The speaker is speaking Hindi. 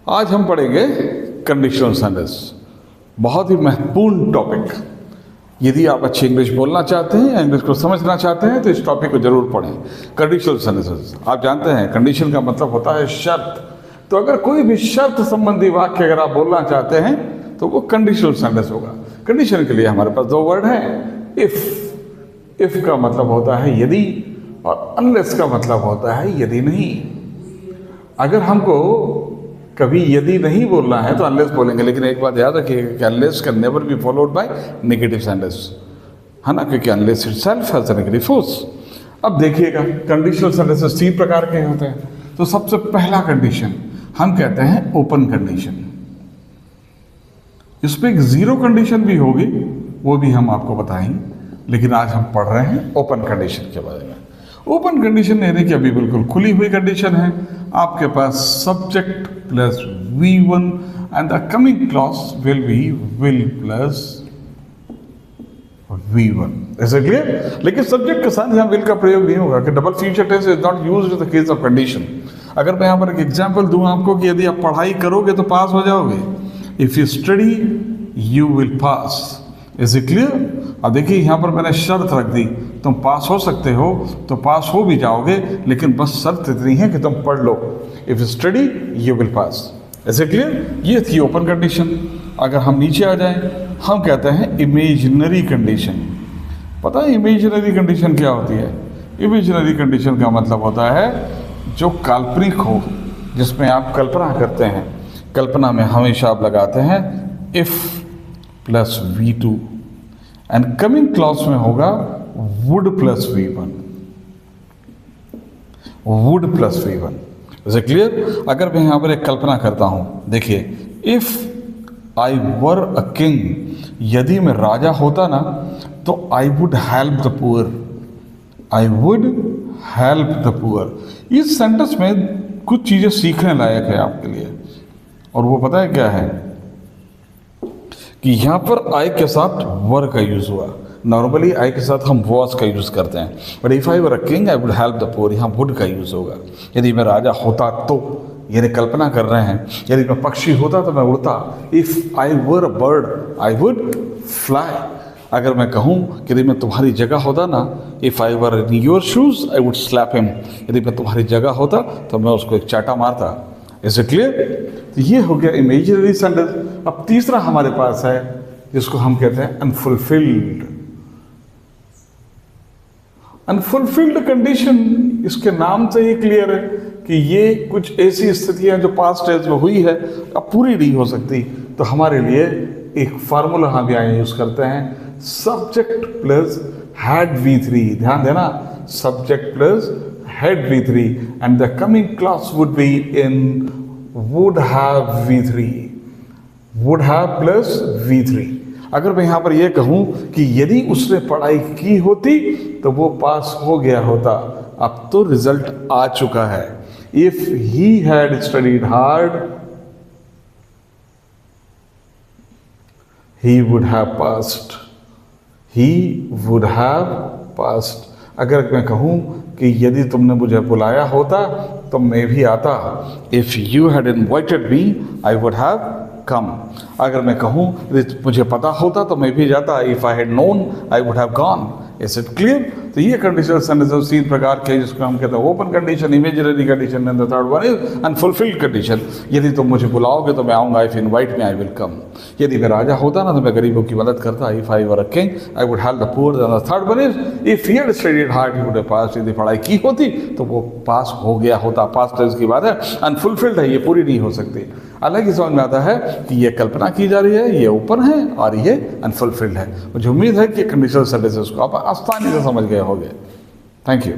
आज हम पढ़ेंगे कंडीशनल सेंटेंस, बहुत ही महत्वपूर्ण टॉपिक। यदि आप अच्छी इंग्लिश बोलना चाहते हैं या इंग्लिश को समझना चाहते हैं तो इस टॉपिक को जरूर पढ़ें। कंडीशनल सेंटेंसेस, आप जानते हैं कंडीशन का मतलब होता है शर्त। तो अगर कोई भी शर्त संबंधी वाक्य अगर आप बोलना चाहते हैं तो वो कंडीशनल सेंटेंस होगा। कंडीशन के लिए हमारे पास दो वर्ड हैं, इफ का मतलब होता है यदि, और अनलेस का मतलब होता है यदि नहीं। अगर हमको कभी यदि नहीं बोलना है तो अनलेस बोलेंगे, लेकिन एक बात याद रखिएगा कि unless can never be followed by negative sentence, है ना, क्योंकि unless itself has a negative force. अब देखिएगा कंडीशनल सेंटेंसेस 3 प्रकार के होते हैं। तो सबसे पहला कंडीशन हम कहते हैं ओपन कंडीशन। इसमें एक जीरो कंडीशन भी होगी, वो भी हम आपको बताएंगे, लेकिन आज हम पढ़ रहे हैं ओपन कंडीशन के बारे में। ओपन कंडीशन यानी कि अभी बिल्कुल खुली हुई कंडीशन है। आपके पास subject plus V1 and the coming clause will be will plus V1। ऐसे क्लियर? लेकिन सब्जेक्ट के साथ यहाँ विल का प्रयोग नहीं होगा कि double future tense is not used in the case of condition. अगर मैं यहाँ पर एक एग्जाम्पल दूँ आपको कि यदि आप पढ़ाई करोगे तो पास हो जाओगे, if you study you will pass. Is it clear? अब देखिए यहाँ पर मैंने शर्त रख दी, तुम पास हो सकते हो तो पास हो भी जाओगे, लेकिन बस शर्त इतनी है कि तुम पढ़ लो। If you study you will pass. Is it clear? ये थी ओपन कंडीशन। अगर हम नीचे आ जाएं, हम कहते हैं इमेजिनरी कंडीशन। पता है इमेजिनरी कंडीशन क्या होती है? इमेजिनरी कंडीशन का मतलब होता है जो काल्पनिक हो, जिसमें आप कल्पना करते हैं। कल्पना में हमेशा आप लगाते हैं if plus V2 and coming clause में होगा would plus V1, would plus V1। Is it clear? अगर मैं यहां पर एक कल्पना करता हूं, देखिए if I were a king, यदि मैं राजा होता ना तो I would help the poor, I would help the poor. इस सेंटेंस में कुछ चीजें सीखने लायक है आपके लिए, और वो पता है क्या है कि यहां पर आई के साथ वर का यूज हुआ। नॉर्मली आई के साथ हम वॉज का यूज करते हैं, but if I were a king I would help the poor, यहाँ वुड का यूज होगा। यदि मैं राजा होता तो, यानी कल्पना कर रहे हैं, यदि मैं पक्षी होता तो मैं उड़ता। If I were a bird I would fly. अगर मैं कहूँ कि यदि मैं तुम्हारी जगह होता ना, if I were in your shoes I would slap him, यदि मैं तुम्हारी जगह होता तो मैं उसको एक चाटा मारता। Is it clear? तो ये हो गया इमेजिनरी सेंटेंस। अब तीसरा हमारे पास है जिसको हम कहते हैं अनफुलफिल्ड। अनफुलफिल्ड कंडीशन, इसके नाम से ही क्लियर है कि ये कुछ ऐसी स्थितियां जो पास्ट टेंस में हुई है अब पूरी नहीं हो सकती। तो हमारे लिए एक फार्मूला हम यहाँ यूज करते हैं, सब्जेक्ट प्लस हैड V3। ध्यान देना, subject plus had V3 and the coming clause would be in would have V3, would have plus V3। अगर मैं यहाँ पर यह कहूँ कि यदि उसने पढ़ाई की होती तो वो पास हो गया होता, अब तो रिजल्ट आ चुका है। If he had studied hard he would have passed, he would have passed। अगर मैं कहूँ कि यदि तुमने मुझे बुलाया होता तो मैं भी आता, if you had invited me I would have come. अगर मैं कहूँ यदि मुझे पता होता तो मैं भी जाता, if I had known I would have gone. Is it clear? तो ये कंडीशनल सेंटेंसेस 3 प्रकार के, जिसको हम कहते हैं open condition, imaginary condition and the third one is unfulfilled condition. यदि तुम मुझे बुलाओगे तो मैं आऊँगा, if invite me I will come. यदि मैं राजा होता ना तो मैं गरीबों की मदद करता, if I were a king I would help the poor. The third one is if he had studied hard he would have passed. यदि पढ़ाई की होती तो वो पास हो गया होता। पास्ट टेंस की बात है, अनफुलफिल्ड है, ये पूरी नहीं हो सकती। अलग ही समझ में आता है कि ये कल्पना की जा रही है, ये ओपन है और ये अनफुलफिल्ड है। मुझे उम्मीद है कि कंडीशनल सेंटेंसेस को आप आसानी से समझ गए होंगे। Thank you.